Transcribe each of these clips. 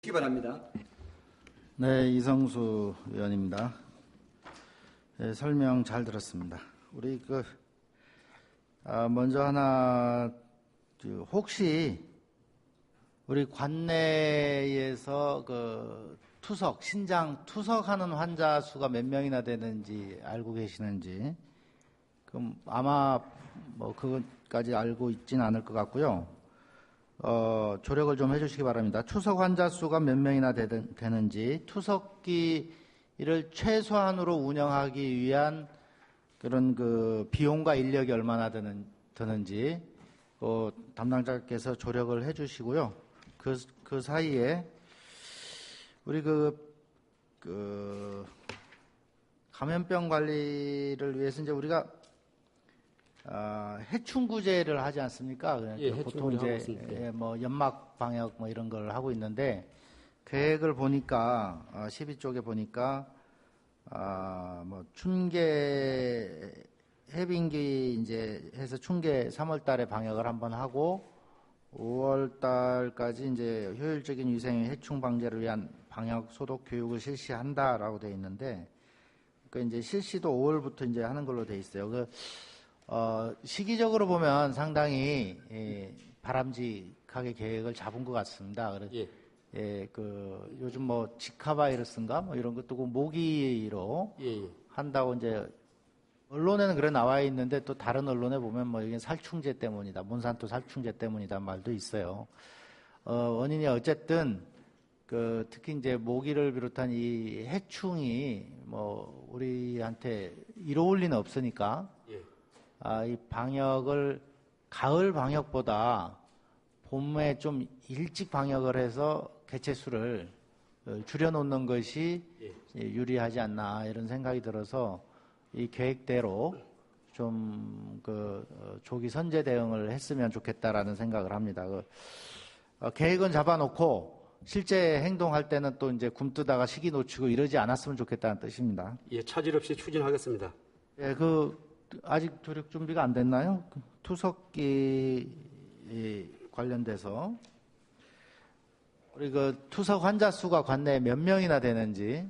기 바랍니다. 네, 이성수 의원입니다. 네, 설명 잘 들었습니다. 우리 먼저 하나 혹시 우리 관내에서 신장 투석하는 환자 수가 몇 명이나 되는지 알고 계시는지? 그럼 아마 그것까지 알고 있지는 않을 것 같고요. 조력을 좀 해주시기 바랍니다. 투석 환자 수가 몇 명이나 되는지, 투석기를 최소한으로 운영하기 위한 그런 비용과 인력이 얼마나 드는지, 담당자께서 조력을 해주시고요. 그 사이에 우리 감염병 관리를 위해서 이제 우리가 해충구제를 하지 않습니까? 예, 보통 이제 연막 방역 이런 걸 하고 있는데 계획을 보니까 12쪽에 보니까 춘계 해빙기 이제 해서 춘계 3월달에 방역을 한번 하고 5월달까지 이제 효율적인 위생 해충 방제를 위한 방역 소독 교육을 실시한다라고 돼 있는데 이제 실시도 5월부터 이제 하는 걸로 돼 있어요. 시기적으로 보면 상당히 바람직하게 계획을 잡은 것 같습니다. 요즘 지카 바이러스인가 이런 것도 모기로 한다고 이제 언론에는 그래 나와 있는데 또 다른 언론에 보면 이게 살충제 때문이다, 몬산토 살충제 때문이다 말도 있어요. 원인이 어쨌든 특히 이제 모기를 비롯한 이 해충이 우리한테 이로울 리는 없으니까. 이 방역을 가을 방역보다 봄에 좀 일찍 방역을 해서 개체수를 줄여놓는 것이 유리하지 않나 이런 생각이 들어서 이 계획대로 좀 조기 선제 대응을 했으면 좋겠다라는 생각을 합니다. 계획은 잡아놓고 실제 행동할 때는 또 이제 굼뜨다가 시기 놓치고 이러지 않았으면 좋겠다는 뜻입니다. 예, 차질 없이 추진하겠습니다. 예, 아직 조력 준비가 안 됐나요? 투석기 관련돼서 우리 투석 환자 수가 관내에 몇 명이나 되는지.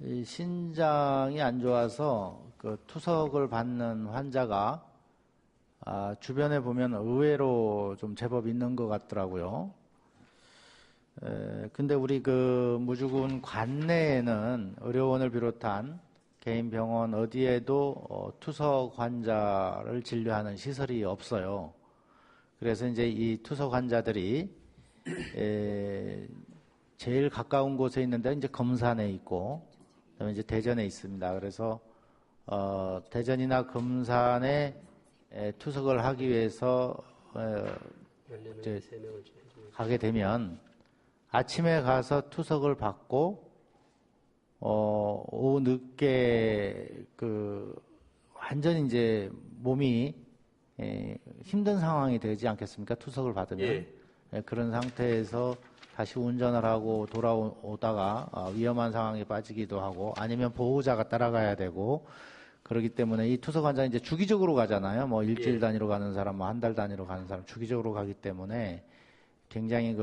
이 신장이 안 좋아서 투석을 받는 환자가 주변에 보면 의외로 좀 제법 있는 것 같더라고요. 근데 우리 무주군 관내에는 의료원을 비롯한 개인 병원 어디에도 투석 환자를 진료하는 시설이 없어요. 그래서 이제 이 투석 환자들이 제일 가까운 곳에 있는데 이제 검산에 있고 그다음에 이제 대전에 있습니다. 그래서 대전이나 금산에 투석을 하기 위해서 이제 가게 되면 아침에 가서 투석을 받고 오후 늦게 완전히 이제 몸이 힘든 상황이 되지 않겠습니까? 투석을 받으면. 그런 상태에서 다시 운전을 하고 돌아오다가 위험한 상황에 빠지기도 하고 아니면 보호자가 따라가야 되고 그렇기 때문에 이 투석 환자는 이제 주기적으로 가잖아요. 일주일 단위로 가는 사람, 한 달 단위로 가는 사람 주기적으로 가기 때문에 굉장히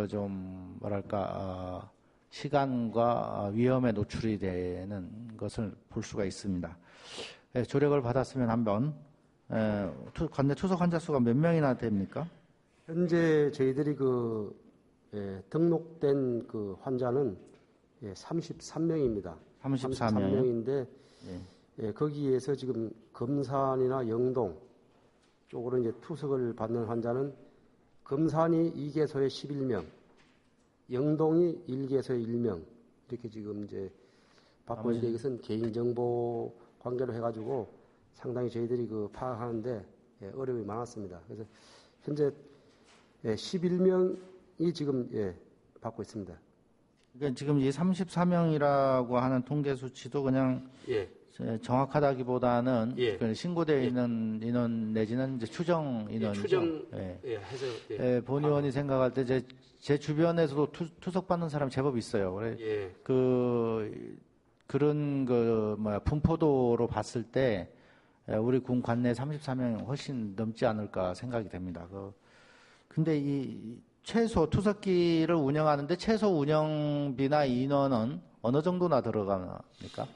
시간과 위험에 노출이 되는 것을 볼 수가 있습니다. 조력을 받았으면 한번 관내 투석 환자 수가 몇 명이나 됩니까? 현재 저희들이 등록된 환자는 33명입니다. 33명인데 거기에서 지금 금산이나 영동 쪽으로 이제 투석을 받는 환자는 금산이 2개소에 11명, 영동이 1개소에 1명 이렇게 지금 이제 받고 있는데 이것은 개인정보 관계로 해가지고 상당히 저희들이 파악하는데 어려움이 많았습니다. 그래서 현재 11명이 지금 받고 있습니다. 그러니까 지금 이 34명이라고 하는 통계 수치도 그냥 정확하다기보다는 그 신고되어 있는 인원 내지는 이제 추정 인원이죠. 추정 해서 본 의원이 생각할 때 제 주변에서도 투석 받는 사람 제법 있어요. 그래 그런 분포도로 봤을 때 우리 군 관내 34명 훨씬 넘지 않을까 생각이 됩니다. 근데 이 최소 투석기를 운영하는데 최소 운영비나 인원은 어느 정도나 들어갑니까?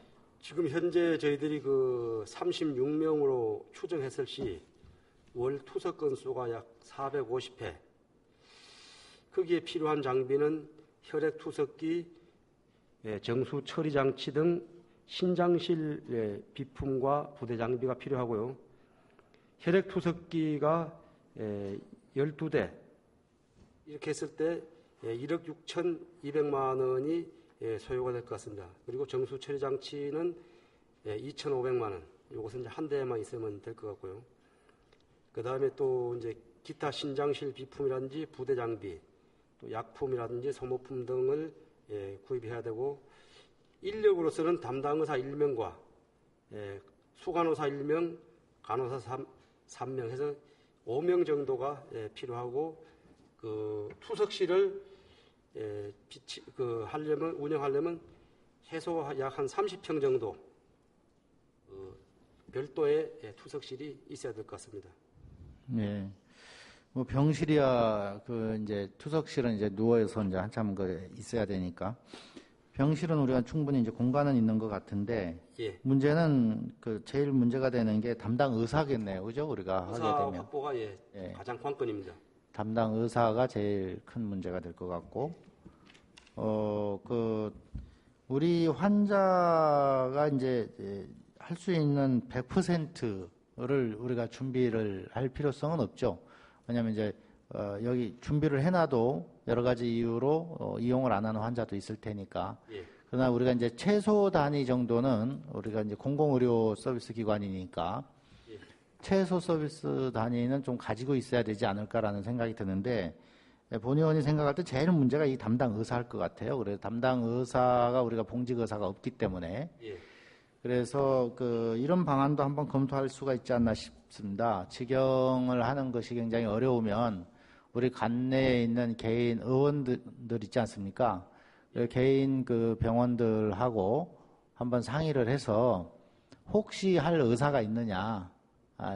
지금 현재 저희들이 그 36명으로 추정했을 시 월 투석 건수가 약 450회. 거기에 필요한 장비는 혈액 투석기, 정수 처리 장치 등 신장실 비품과 부대 장비가 필요하고요. 혈액 투석기가 12대 이렇게 했을 때 1억 6,200만 원이 소요가 될 것 같습니다. 그리고 정수 처리 장치는 2,500만 원. 이것은 이제 한 대만 있으면 될 것 같고요. 그 다음에 또 이제 기타 신장실 비품이라든지 부대 장비, 또 약품이라든지 소모품 등을 구입해야 되고, 인력으로서는 담당 의사 1명과 수간호사 1명, 간호사 3명 해서 5명 정도가 필요하고, 그 투석실을 운영하려면 최소 약 한 30평 정도 별도의 투석실이 있어야 될 것 같습니다. 네. 뭐 병실이야 이제 투석실은 이제 누워서 이제 한참 있어야 되니까 병실은 우리가 충분히 이제 공간은 있는 것 같은데 문제는 제일 문제가 되는 게 담당 의사겠네요, 그죠? 우리가 의사 하게 되면 확보가 가장 관건입니다. 담당 의사가 제일 큰 문제가 될 것 같고, 우리 환자가 이제 할 수 있는 100%를 우리가 준비를 할 필요성은 없죠. 왜냐하면 이제 여기 준비를 해놔도 여러 가지 이유로 이용을 안 하는 환자도 있을 테니까. 그러나 우리가 이제 최소 단위 정도는 우리가 이제 공공의료 서비스 기관이니까 최소 서비스 단위는 좀 가지고 있어야 되지 않을까라는 생각이 드는데, 본 의원이 생각할 때 제일 문제가 이 담당 의사일 것 같아요. 그래서 담당 의사가 우리가 봉직 의사가 없기 때문에 그래서 이런 방안도 한번 검토할 수가 있지 않나 싶습니다. 직영을 하는 것이 굉장히 어려우면 우리 관내에 있는 개인 의원들 있지 않습니까? 개인 병원들하고 한번 상의를 해서 혹시 할 의사가 있느냐,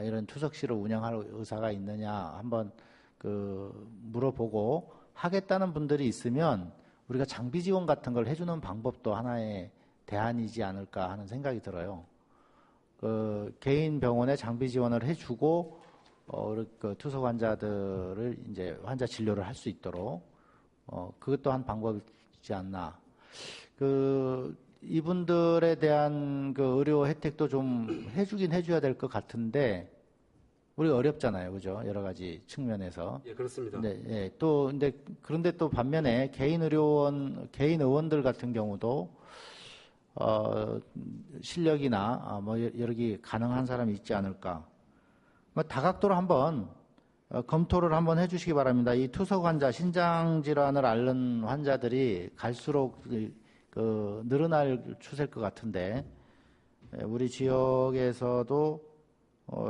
이런 투석실을 운영할 의사가 있느냐 한번 물어보고 하겠다는 분들이 있으면 우리가 장비 지원 같은 걸 해주는 방법도 하나의 대안이지 않을까 하는 생각이 들어요. 개인 병원에 장비 지원을 해주고 투석 환자들을 이제 환자 진료를 할 수 있도록 그것 또한 방법이지 않나. 이분들에 대한 의료 혜택도 좀 해주긴 해줘야 될 것 같은데 우리 어렵잖아요, 그죠? 여러 가지 측면에서. 예, 그렇습니다. 네, 그런데 또 반면에 개인 의원들 같은 경우도 실력이나 여러 개 가능한 사람이 있지 않을까. 다각도로 한번 검토를 한번 해주시기 바랍니다. 이 투석 환자, 신장 질환을 앓는 환자들이 갈수록 늘어날 추세일 것 같은데 우리 지역에서도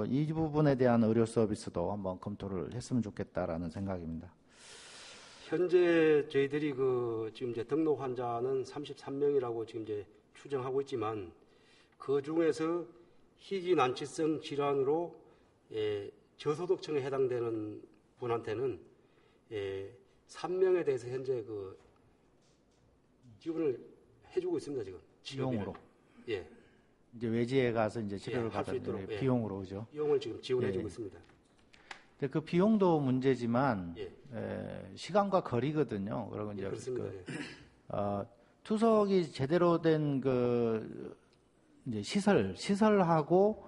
이 부분에 대한 의료 서비스도 한번 검토를 했으면 좋겠다라는 생각입니다. 현재 저희들이 지금 이제 등록 환자는 33명이라고 지금 이제 추정하고 있지만 그 중에서 희귀난치성 질환으로 저소득층에 해당되는 분한테는 3명에 대해서 현재 지원을 해주고 있습니다. 지금 비용으로. 예. 이제 외지에 가서 이제 치료를 받을 수 있도록 비용으로 그죠? 비용을 지금 지원해주고 있습니다. 근데 비용도 문제지만 시간과 거리거든요. 그리고 이제 그렇습니다. 투석이 제대로 된 이제 시설하고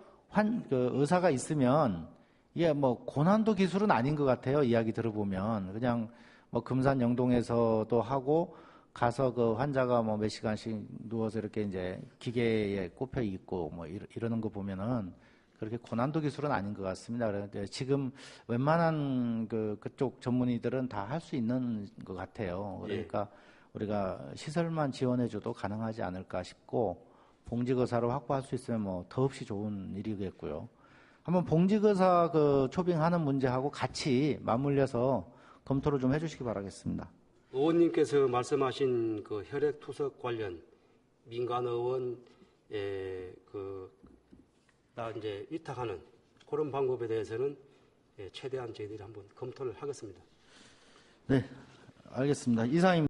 의사가 있으면 이게 고난도 기술은 아닌 것 같아요. 이야기 들어보면 그냥 금산 영동에서도 하고 가서 환자가 몇 시간씩 누워서 이렇게 이제 기계에 꼽혀 있고 이러는 거 보면은 그렇게 고난도 기술은 아닌 것 같습니다. 그런데 지금 웬만한 그쪽 전문의들은 다 할 수 있는 것 같아요. 그러니까 우리가 시설만 지원해줘도 가능하지 않을까 싶고 봉직의사로 확보할 수 있으면 뭐 더없이 좋은 일이겠고요. 한번 봉직의사 그 초빙하는 문제하고 같이 맞물려서 검토를 좀 해주시기 바라겠습니다. 의원님께서 말씀하신 그 혈액 투석 관련 민간 의원 나 이제 위탁하는 그런 방법에 대해서는 최대한 저희들이 한번 검토를 하겠습니다. 네, 알겠습니다. 이상입니다.